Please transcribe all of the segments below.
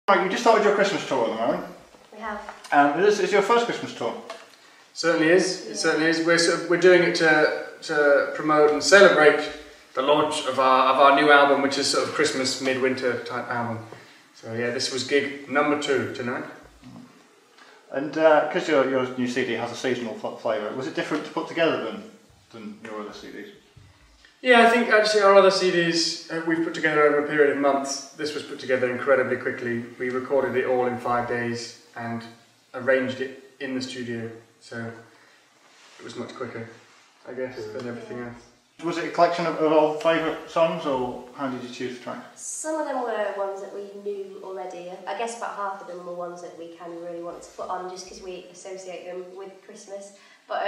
Right, you just started your Christmas tour at the moment. We have. Is this your first Christmas tour? Certainly is. It certainly is. We're doing it to promote and celebrate the launch of our new album, which is sort of Christmas midwinter type album. So yeah, this was gig number 2 tonight. And because your new CD has a seasonal flavour, was it different to put together than your other CDs? Yeah, I think actually our other CDs we've put together over a period of months. This was put together incredibly quickly. We recorded it all in 5 days and arranged it in the studio, so it was much quicker, I guess, than everything else. Was it a collection of old favourite songs, or how did you choose the tracks? Some of them were ones that we knew already. I guess about half of them were ones that we kind of really wanted to put on just because we associate them with Christmas. But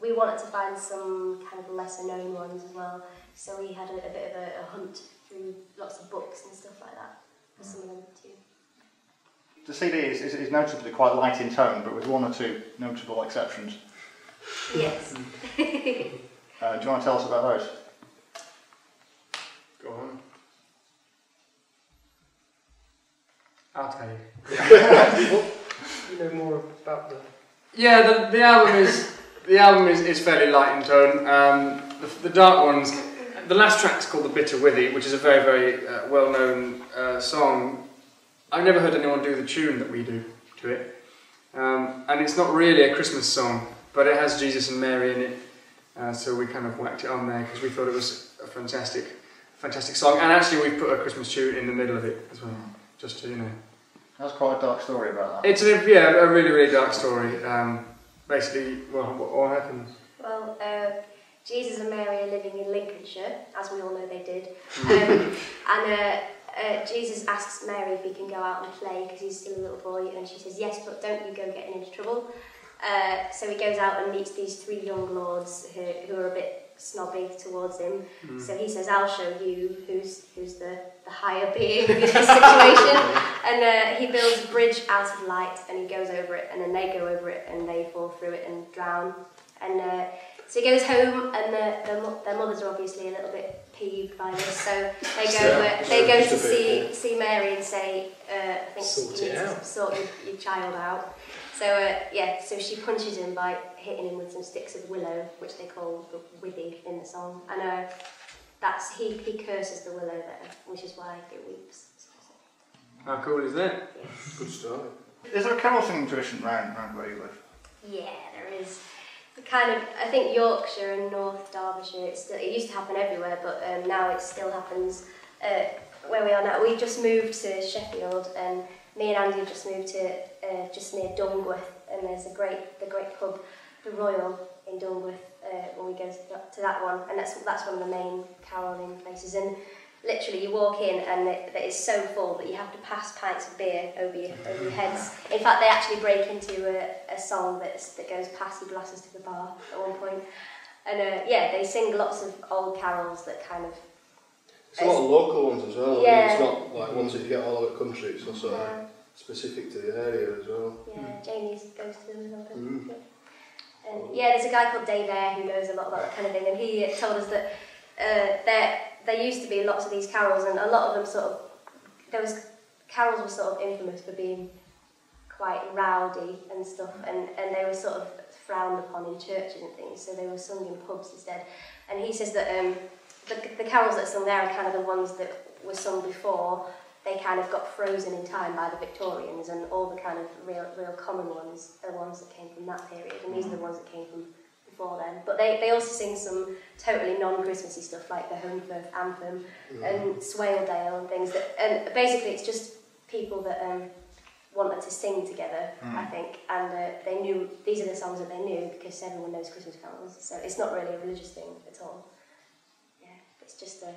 we wanted to find some kind of lesser known ones as well. So we had a bit of a hunt through lots of books and stuff like that for some of them too. The CD is notably quite light in tone, but with 1 or 2 notable exceptions. Yes. Do you want to tell us about those? Go on. I'll tell you. Well, you know more about the... Yeah, the album is fairly light in tone. The dark ones, the last track's called The Bitter Withy, which is a very, very well-known song. I've never heard anyone do the tune that we do to it. And it's not really a Christmas song, but it has Jesus and Mary in it. So we kind of whacked it on there because we thought it was a fantastic song. And actually we've put a Christmas tune in the middle of it as well, just to, you know. That's quite a dark story about that. It's a really, really dark story. Basically, what happened? Well, Jesus and Mary are living in Lincolnshire, as we all know they did. Jesus asks Mary if he can go out and play because he's still a little boy, and she says yes, but don't you go getting into trouble. So he goes out and meets these 3 young lords who are a bit snobby towards him. So he says, I'll show you who's the higher being in this situation. And he builds a bridge out of light and he goes over it, and then they go over it and they fall through it and drown. And so he goes home, and their mothers are obviously a little bit peeved by this, so they go to see Mary and say, I think you need to sort your child out. So so she punches him by hitting him with some sticks of willow, which they call the withy in the song, and he curses the willow there, which is why it weeps. How cool is that? Yes. Good story. Is there a carol singing tradition round where you live? Yeah, there is. I think Yorkshire and North Derbyshire, it used to happen everywhere, but now it still happens where we are now. We just moved to Sheffield, and me and Andy have just moved to just near Dungworth, and there's the great pub, the Royal in Dungworth, when we go to that one, and that's one of the main carolling places. And literally, you walk in and it is so full that you have to pass pints of beer over your heads. In fact, they actually break into a song that goes "Pass your glasses to the bar" at one point. And they sing lots of old carols that kind of... It's a lot of local ones as well. Yeah. I mean, it's not like ones that you get all over the country. It's also specific to the area as well. Yeah, Jamie's goes to them or something. And there's a guy called Dave Eyre who knows a lot about that kind of thing, and he told us that there used to be lots of these carols, and a lot of them carols were sort of infamous for being quite rowdy and stuff, and they were sort of frowned upon in churches and things, so they were sung in pubs instead. And he says that the carols that are sung there are kind of the ones that were sung before they kind of got frozen in time by the Victorians, and all the kind of real common ones are the ones that came from that period, and these are the ones that came from before then. But they also sing some totally non-Christmassy stuff like the Home Firth Anthem and Swaledale and things, and basically it's just people that wanted to sing together, I think, and they knew these are the songs that they knew because everyone knows Christmas carols, so it's not really a religious thing at all. Yeah, it's just a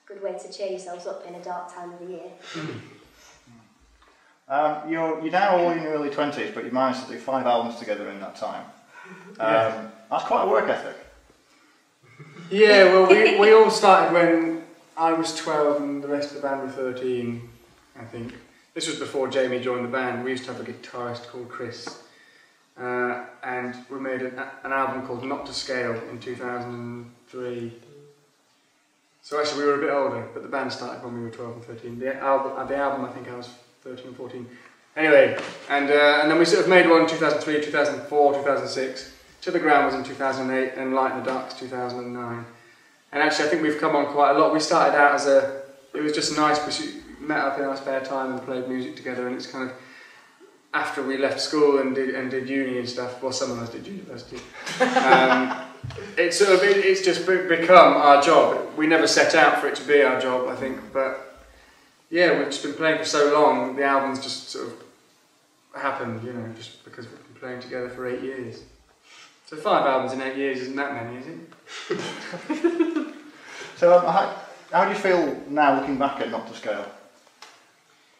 good way to cheer yourselves up in a dark time of the year. You're now all in your early 20s, but you managed to do 5 albums together in that time. That's quite a work ethic. Yeah, well, we all started when I was 12 and the rest of the band were 13, I think. This was before Jamie joined the band. We used to have a guitarist called Chris, and we made an album called Not to Scale in 2003. So actually we were a bit older, but the band started when we were 12 and 13. The album I think I was 13 or 14. Anyway, and then we sort of made one in 2003, 2004, 2006. To the Ground was in 2008, and Lighten the Dark was 2009. And actually I think we've come on quite a lot. We started out as it was just nice because we met up in our spare time and played music together, and it's kind of, after we left school and did uni and stuff, well, some of us did university, it's just become our job. We never set out for it to be our job, I think, but yeah, we've just been playing for so long, the albums just sort of happened, you know, just because we've been playing together for 8 years. So 5 albums in 8 years isn't that many, is it? So how do you feel now looking back at Not to Scale?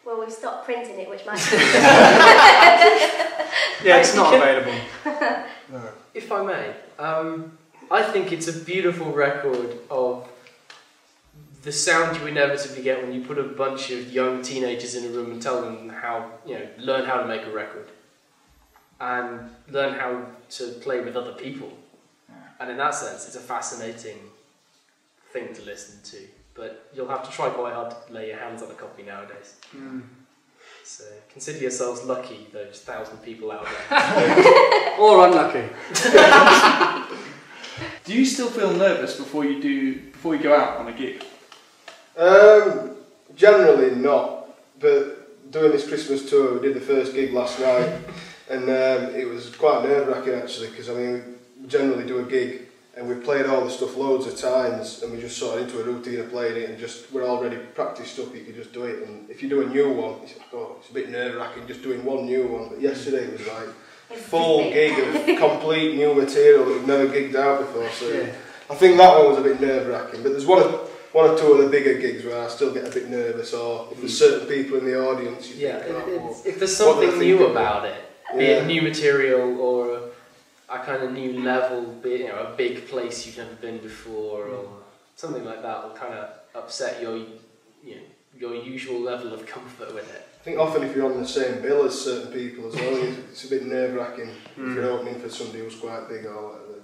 Well, we've stopped printing it, which might Yeah, it's not available. If I may, I think it's a beautiful record of the sound you inevitably get when you put a bunch of young teenagers in a room and tell them how, you know, learn how to make a record and learn how to play with other people. Yeah. And in that sense, it's a fascinating thing to listen to. But you'll have to try quite hard to lay your hands on a copy nowadays. Mm. So consider yourselves lucky, those 1,000 people out there. Or unlucky. Do you still feel nervous before you go out on a gig? Generally not, but doing this Christmas tour, we did the first gig last night, and it was quite nerve-wracking actually, because I mean, we generally do a gig and we played all the stuff loads of times, and we just sort of into a routine of playing it, and just we're already practiced up, you can just do it. And if you do a new one, it's like, oh, it's a bit nerve-wracking just doing one new one. But yesterday was like a full gig of complete new material that we've never gigged out before. So yeah. I think that one was a bit nerve-wracking. But there's one or two of the bigger gigs where I still get a bit nervous, or if there's certain people in the audience. You think, if there's something new about it, be it new material or a kind of new level, be it, you know, a big place you've never been before, or something like that will kind of upset your usual level of comfort with it. I think often if you're on the same bill as certain people as well, it's a bit nerve-wracking if you're opening for somebody who's quite big or whatever.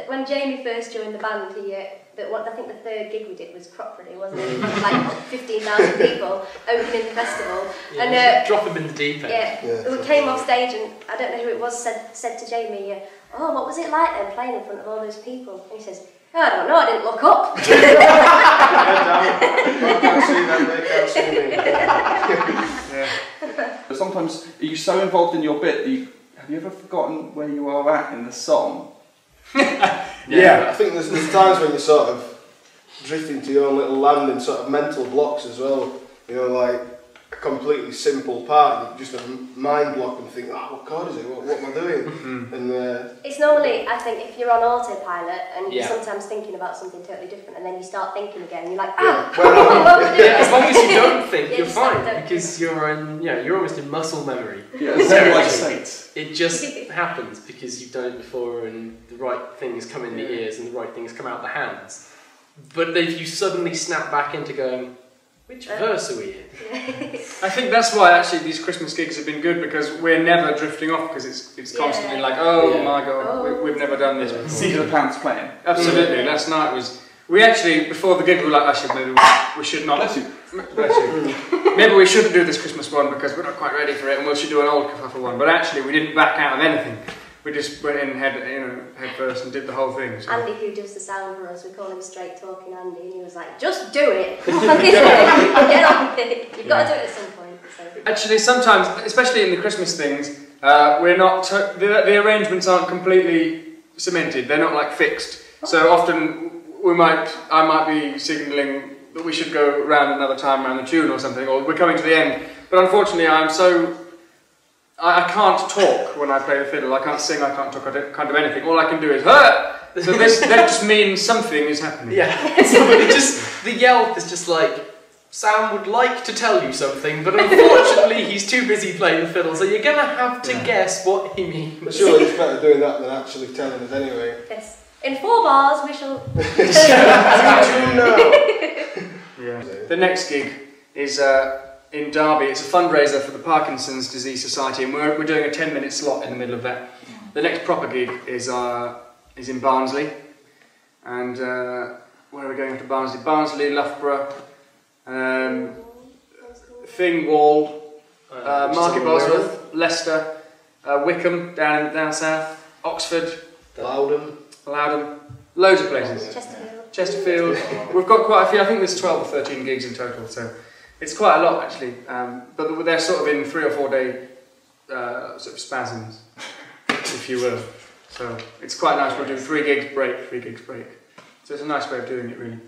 When Jamie first joined the band, I think the third gig we did was properly, wasn't it? Like 15,000 people opening the festival. Yeah, and drop them in the deep end. Yeah, we came off stage and I don't know who it was said to Jamie, "Oh, what was it like then playing in front of all those people?" And he says, "Oh, I don't know, I didn't look up." I can't see them, they can't see me. But sometimes, are you so involved in your bit that have you ever forgotten where you are at in the song? Yeah, I think there's times when you sort of drift into your own little land and sort of mental blocks as well. You know, like a completely simple part, you just have a mind block and think, oh, what chord is it? What am I doing? And it's normally, I think, if you're on autopilot and you're sometimes thinking about something totally different, and then you start thinking again, and you're like, as long as you don't think, you're fine, because you're almost in muscle memory. Yeah, it just happens because you've done it before, and the right things come in the ears and the right things come out the hands. But if you suddenly snap back into going, which verse are we in? I think that's why actually these Christmas gigs have been good, because we're never drifting off, because it's constantly like, my God, we've never done this before. Seat of the Pants playing. Absolutely. Last night was, we actually, before the gig we were like, actually maybe we should not. Bless you. Bless you. Maybe we shouldn't do this Christmas one because we're not quite ready for it, and we should do an old Kerfuffle one. But actually we didn't back out of anything. We just went in head first and did the whole thing. So. Andy, who does the sound for us, we call him Straight Talking Andy, and he was like, "Just do it. Get on with it. You've got to do it at some point." So. Actually, sometimes, especially in the Christmas things, we're not. The arrangements aren't completely cemented. They're not like fixed. So often I might be signalling that we should go round another time around the tune or something, or we're coming to the end. But unfortunately, I can't talk when I play the fiddle. I can't sing, I can't talk, I can't do anything. All I can do is, "Huh!" So that just means something is happening. Yeah. The yelp is just like, Sam would like to tell you something, but unfortunately he's too busy playing the fiddle, so you're going to have to guess what he means. But surely it's better doing that than actually telling us anyway. Yes. In 4 bars we shall... Yeah. The next gig is... in Derby. It's a fundraiser for the Parkinson's Disease Society, and we're doing a 10-minute slot in the middle of that. The next proper gig is in Barnsley, and where are we going after Barnsley? Barnsley, Loughborough, Thing, Wall, Market Wirral. Bosworth, Leicester, Wickham down south, Oxford, Loudon. loads of places. Chesterfield. Chesterfield. We've got quite a few. I think there's 12 or 13 gigs in total, so it's quite a lot actually. But they're sort of in 3 or 4 day sort of spasms, if you will. So it's quite nice. We'll do 3 gigs break. So it's a nice way of doing it, really.